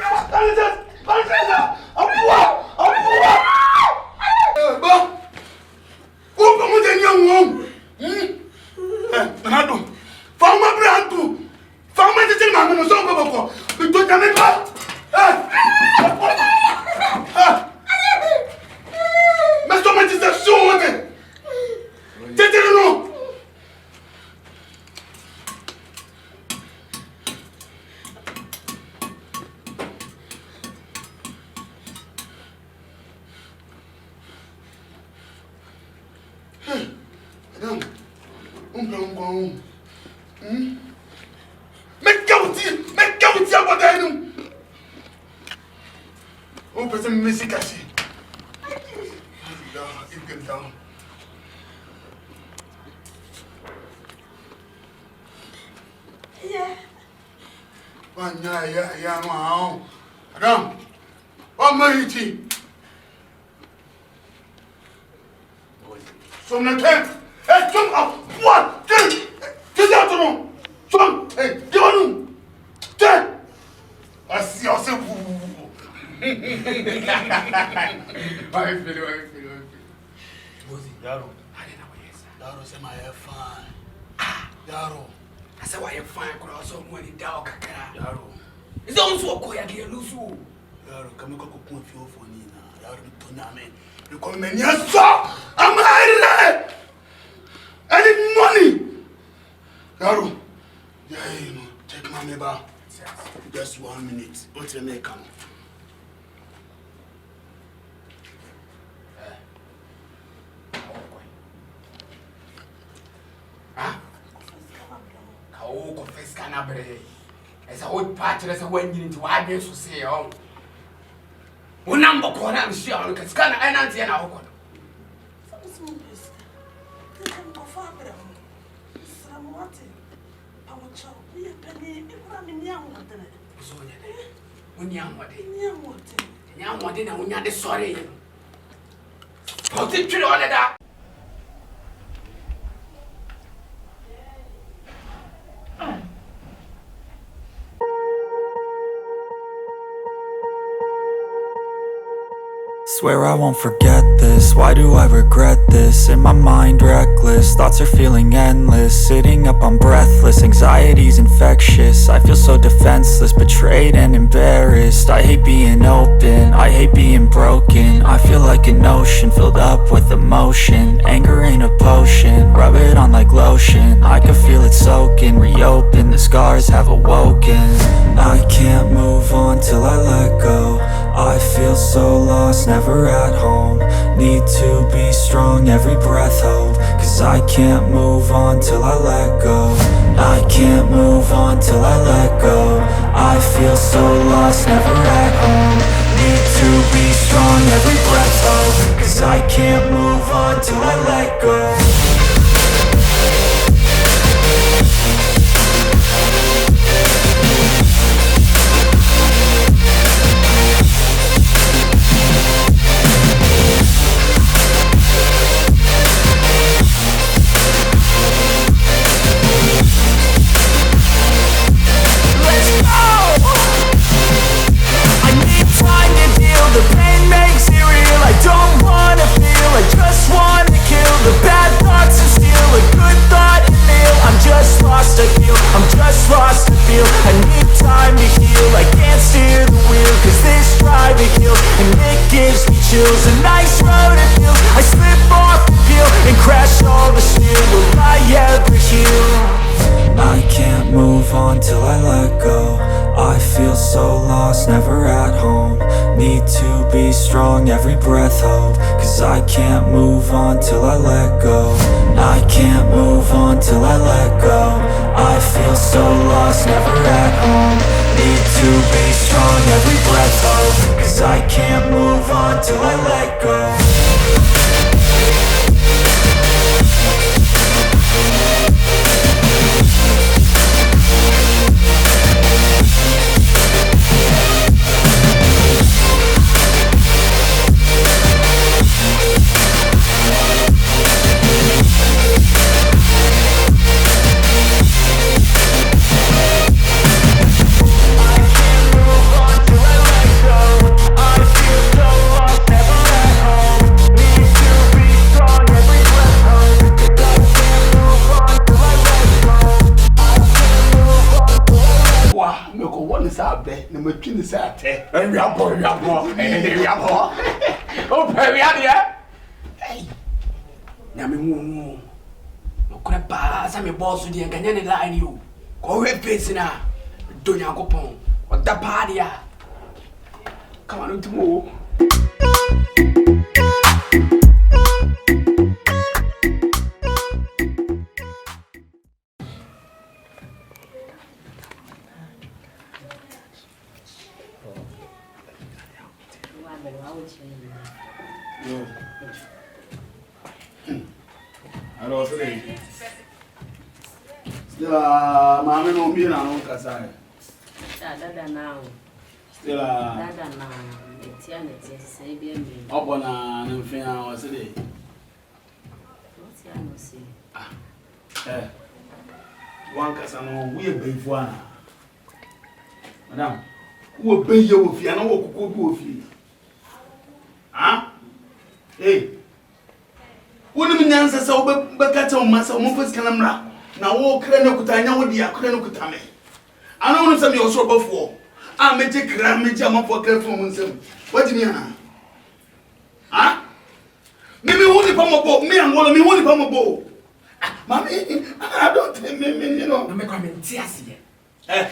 Just 1 minute. What's the make? Confess Canabre. As a old patch, as a went into ideas to say, oh, one number corner, I'm sure, because Canna and Auntie and our sorry. Particularly that. Swear I won't forget this, why do I regret this? In my mind reckless, thoughts are feeling endless. Sitting up I'm breathless, anxiety's infectious. I feel so defenseless, betrayed and embarrassed. I hate being open, I hate being broken. I feel like an ocean filled up with emotion. Anger ain't a potion, rub it on like lotion. I can feel it soaking, reopen, the scars have awoken. I can't move on till I let go. I feel so lost, never at home. Need to be strong, every breath hope. Cause I can't move on till I let go. I can't move on till I let go. I feel so lost, never at home. Need to be strong, every breath hope. Cause I can't move on till I let go. The pain makes it real. I don't wanna feel, I just wanna kill the bad Need to be strong, every breath hold. Cause I can't move on till I let go. I can't move on till I let go. I feel so lost, never at home. Need to be strong, every breath hold. Cause I can't move on till I let go. We are poor. Oh, baby, hey. Namu, no crap, I'm a boss with the Canadian line. You go away, facing her. Don't you go pong? What the party? Come on, to move. Hello, today. Still, mommy no be na no kasa. Dada now. Still, Dada now. Etia say be me. Obo na nfin a o today. What ya no say? One kasa no we be fu ana. Madam, wo be ye wo fi ana wo kokko bi wo fi. Hey. Woni mi nyansa se wo be ka cha o ma se o mo fes kana mra na wo kra na kutanya wo dia kra na kutame ana woni se mi o so bofo a meje kra meje amafo kra fo mo nsem wati mi ana mi woni pa mo bo mi angolo mi woni pa mo bo mami I don't think me you know no me come in tears here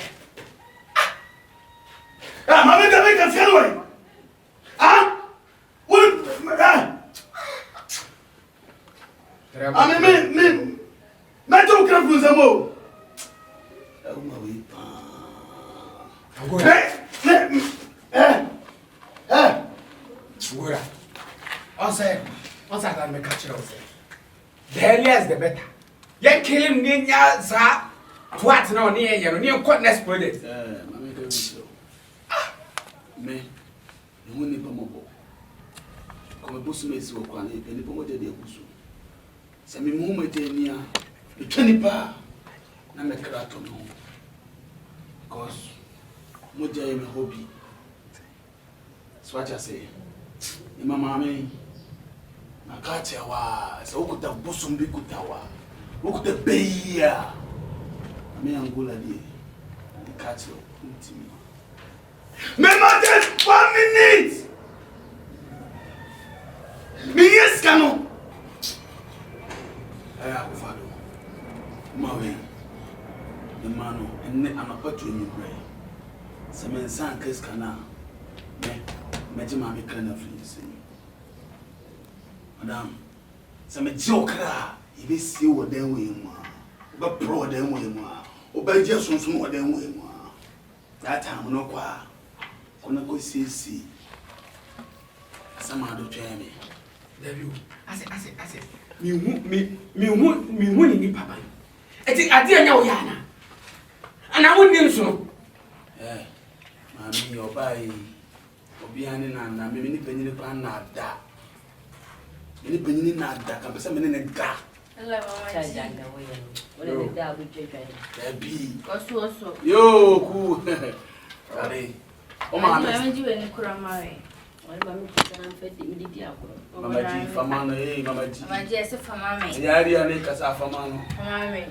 mami da me ka fiano wai woni me to kra fu nsemo Once I can make a choice. The earlier the better. You kill him near sir. What no near you, near quitness with it. Me, you won't be mobile. Come a bosom is so quiet, and the pomote de busu. Semi moment near the 20 bar. I'm a craton home. Because Moja is a hobby. That's what I say. My mammy, I got you. So, who could have bosom be good tower? Who could have be here? I mean, I'm good at it. The catch you. Remember just 1 minute! Me yes, Cano. I have follow. Maui, the man, and I'm a put you in your brain. Some men sank his canal. Major Mammy kind of freezing. Madame, some joker, if you see what they will, but pro them will, or by just more than we. That time, no qua. Gonna go see. Some other jammy. Debut. I said, me wouldn't papa. I think I didn't know Yana. And I wouldn't so. Eh, Mammy, your body. Obiani na me ni penyi plan na da. Me ni penyi na da ka pesa me ni da. Allah mama janga we. Wole de da bu twetwe. Dabi. Oso. Yo ku. Ari. O ma me. Mama ji we ni kura mare. Wole ba mi tsana fedi mi di akoro. Mama ji famano mama ji. Mama ji ese fama me. Yari ani kasa famano. Fama me.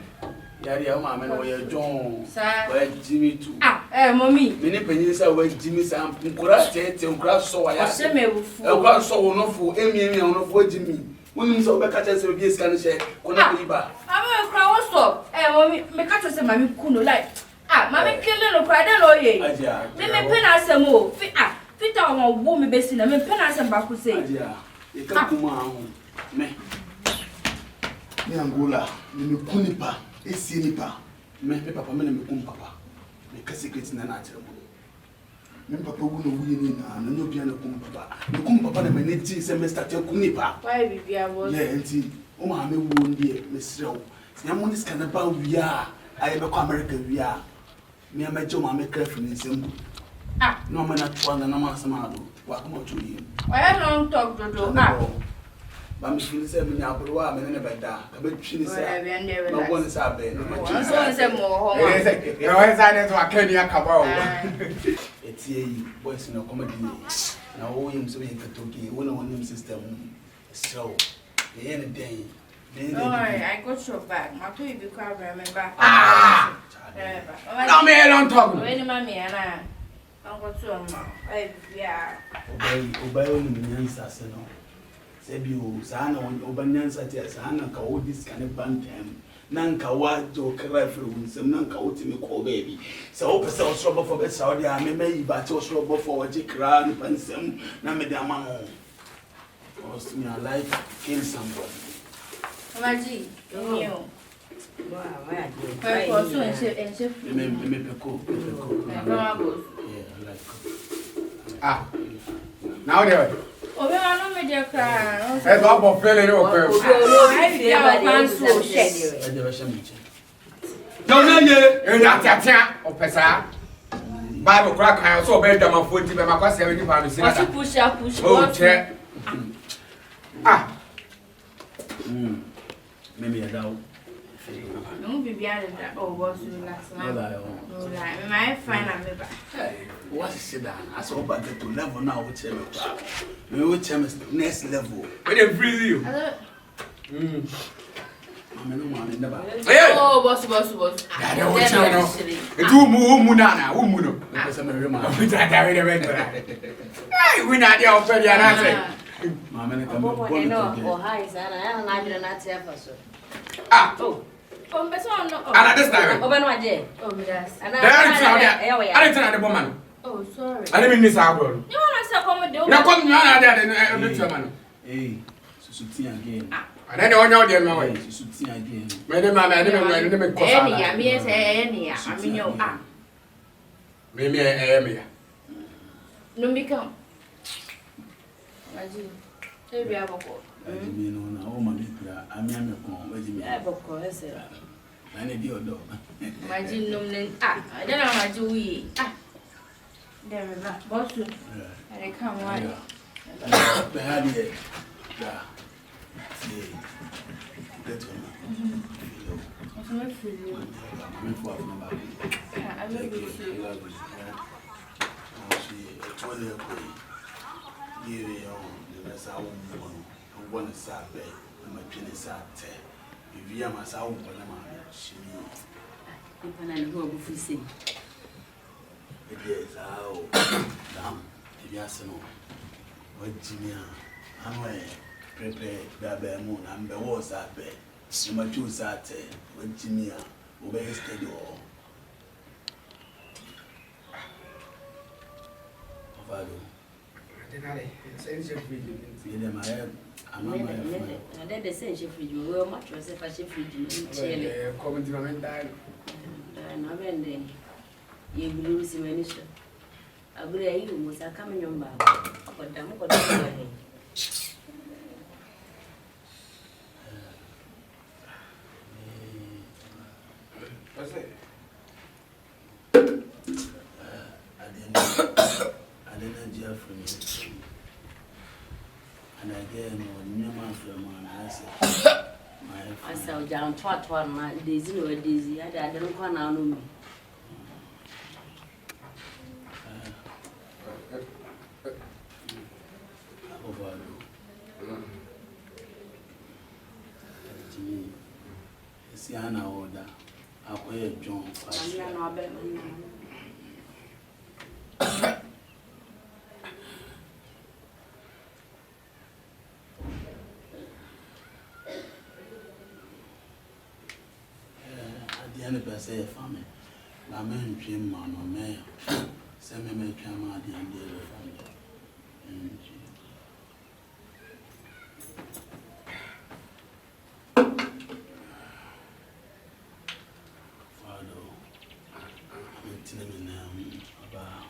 Yari o ma me no ye John. Sa. We Jimmy too. Mommy. Me ni penyi sa we Jimmy sa nkura tete nkura so wa ya. O se me wufu. E kwa so wo no fu emi wo no fu Jimmy. Woni so be ka cha se bi eska no she ko na ko iba. Mama kra wo so. Mommy me ka cho se mami kuno like. Mami kele no kra de lo ye. Me pe na asem o. Fi Peter won woman best in a man pen as a back would say. Yeah, you can't come on. Me Angola, me kunipa, esinipa. Me papa me kumpapa. Me secret na natural. Me papa wo no wi na no bia na kumpapa. Me kumpapa na me ne ti semester te kunipa. Why bibia was? Yeah, enti o ma me wo ndie me srew. Se am this kind of ba wia, aye be ko America wia. Me am ejo ma me careful nsem. No man at one and I'm asking what come to you. I don't talk to do. But I'm feeling 7 hours, I'm in a bed. I bet she said, no one is out there. So say more. You know, inside to a Kenya cabal. It's a voice in a comedy. Now, all him so in Katoki, one on him system. So, the end day. No, I got your back. My two you can't remember. No, me, I don't talk. Any mammy and I. Obey only the answers, you know. Sebio, Sana, Obanyansa, Sana, all this kind of bantam. Nanka, what do careful, some Nanka ultimate call baby. So, open self trouble for the Saudi Army, maybe, but also trouble for a tick round and some Namadama. Cost me a life, kill somebody. Maggie, you. Now there. Oh, I know me dear cry. That's all for feeling okay. No, you're not that or Pesa. Bible crack, I also bear them on 40 by my cost 70 pounds. Push up, push. Oh, chair. Maybe a doubt. No, be behind that. Oh, was you last night? No, like, my fine, I'm back. What is it? I saw about the level now, which we will tell us next level. But they freeze you. Oh, boss. I don't want to know. Two Munana, Umuno. Hey, we're not the Australian. Mamma, Oh, but so no. And this time. Open my day. Oh, yes. And I didn't tell the woman. Oh, sorry. I didn't mean this hour. You want to say come with the Now come on there and the man. Hey, Susuti again. And then on your dear man. Susuti again. Madam, I didn't make any. I mean, you are. Maybe I am here. No, become. Maybe I will go. I mean, on my people, I mean, I'm I have a course. I need your dog. My gin, no, I don't know how to we. There is not. Boss, I come one. Bad yet. Yeah. That's I'm for you. I will be one sad bed, and my penny sad tear. If you are my sound, she And who will see? it is how damn if you ask no. What Jimmy, I'm way prepare the moon and the walls are bed. You might choose that what Jimmy obey his schedule. I'm not my they say she free you will much as if I should free you. Comment to my time. And I mean, you lose him any show. I agree, you must have come in your mouth. But I'm going to What's it? I didn't jail from you. And again, when your man from one, I said, down twat my daisy or daisy. I don't want to know me. See, I know that I wear John. Any per se family, my man, Jim, man, or mayor. Send me my camera the end of Father, I'm telling you now about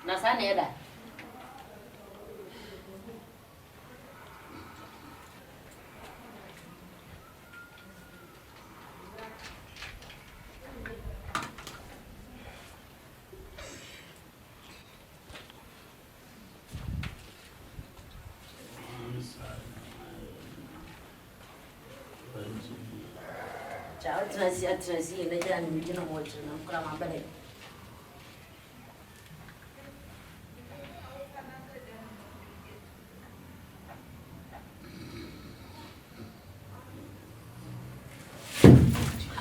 Nasaneda. Ciao, Tracy, le già non mi dicono molto, non ancora ma bene.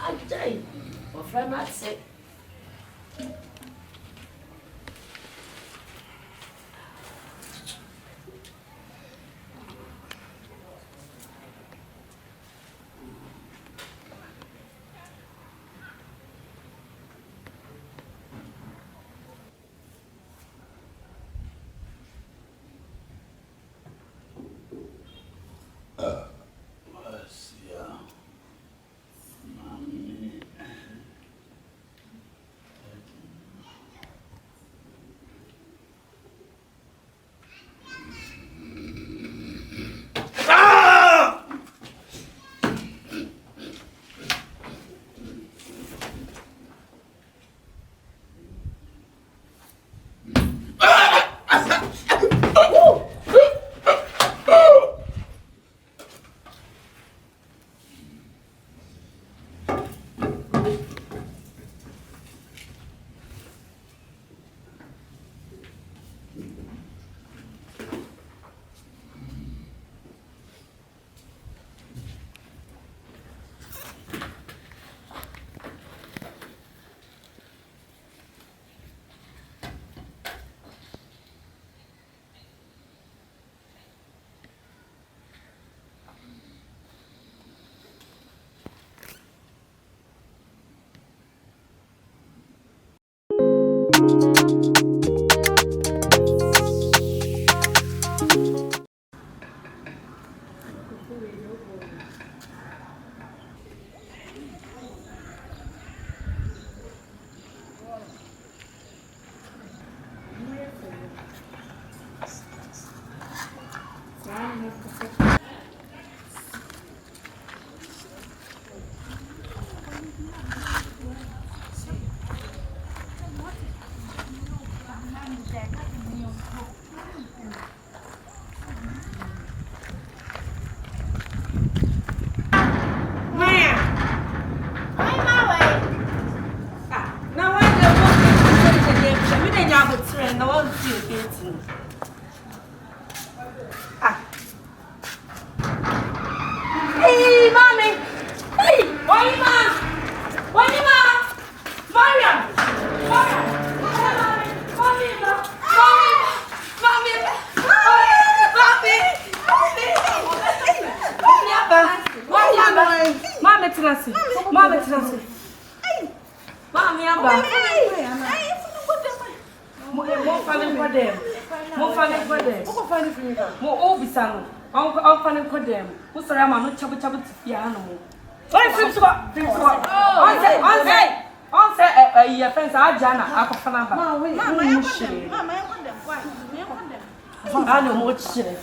Ajay, my friend not sick. Hey, mommy! Hey, why you mom? Why you mom? Mariam! Mariam! Mommy! Mommy, Tilasi. Mommy, Tilasi. Mommy, Abba. Mo falling for them. Mo falling for them. Mo obisano. I'm falling for them. Who sorry, I'm not chabu to piano. What is it? On say your friends are Jana. I can find out. I know much shit.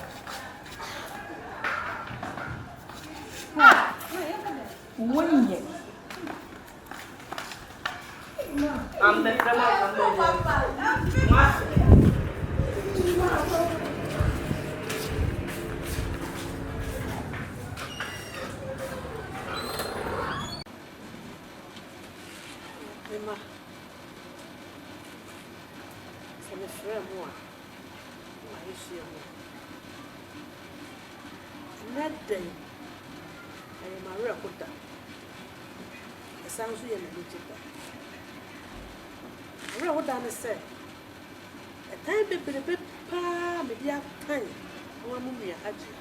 Winning. I'm the Nothing. I am a real put down. It sounds really legitimate. I real what Danny said. A time baby, the baby, maybe a time. I want me a haji.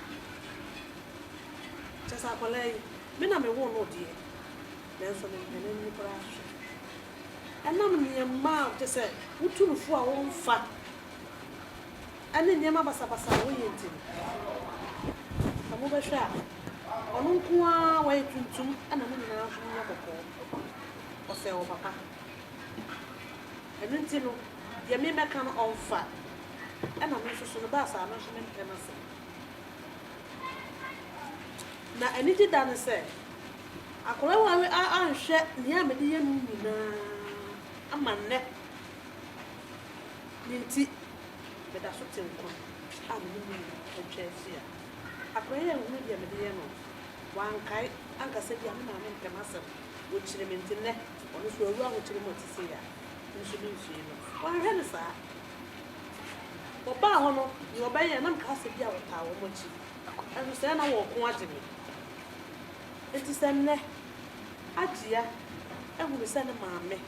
Just a colleague. Men are me one or dear. There's something in the brush. And I'm near mouth to say, who took for our own fat. And then your mother's a waiting. I'm over sharp. On one way to and I'm in the or say, oh, papa. And then, you know, the men come on fat. And I'm interested in the bus, I'm not sure. Now, I need to done and say, I call I share near me, I'm a neck. Ninty, but that's what I'm doing. I pray I will be a mediano. One kite, Uncle said, young man, and myself, which remains in neck, or if you're wrong with him to see her. You should be seen. Why, Hannah, sir? Or Bahono, you obey and I'm casting the tower, which I understand I walk watching me. It is a neck. Adia, I will send a mammy.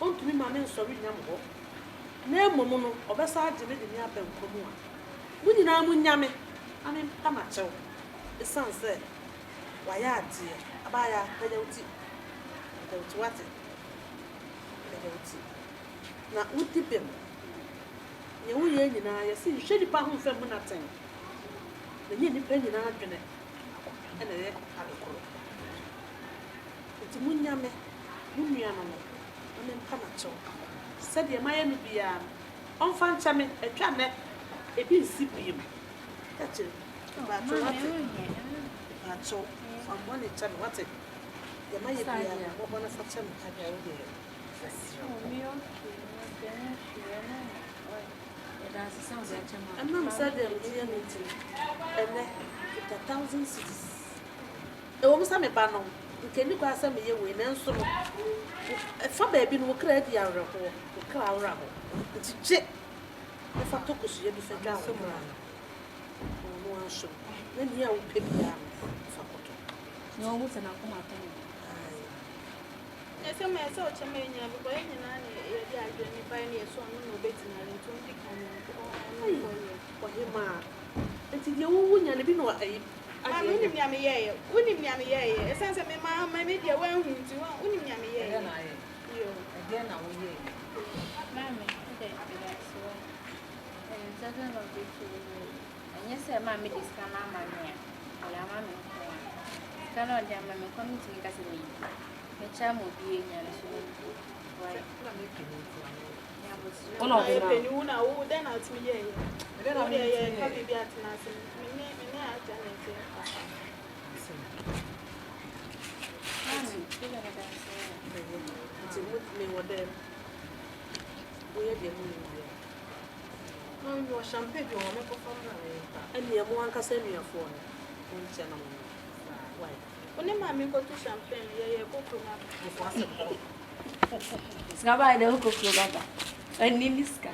On to me, mammy, sorry, number. No mono, or best I did in your bed. Would you know, Munyame? I mean, Pamacho. The son said, why, dear, a buyer, I don't see. I don't what it. I don't see. Now, would tip him. You will hear you now, you see, shady pound from nothing. The nearly penny in our dinner. And a leg had a crow. It's Munyame, Munyano, I mean, Pamacho. Said the Miami be on Fanchame, a tranet, a bit CPM. That's it. But so, someone is telling what it. The Miami be one of such a mom said they're meeting, and 1,000 cities. It almost a banner. Can you pass me away and so? For baby, no credit, you are a crowd. It's check. If I took a share, if I got some no one should. Then here will pay me down. No, what's an alcohol? Yes, I'm a sort of man, but I didn't buy any so no betting and 20 for him. Until you wouldn't be no aid. I wouldn't be a me, wouldn't be a me, a sense of my media well, wouldn't be a me. Again, I will hear. Mammy, and doesn't love you. And yes, sir, mammy is come on my man. I am mammy. Can I damn mammy coming to me as a me? The charm will be in your why? Oh, no, then I'll see you. Then I'll be at nothing. No, champagne, you want to and the one can send me a phone. Why? When the mammy go to champagne, you go to Scabai, the hook of your brother. And Niniska.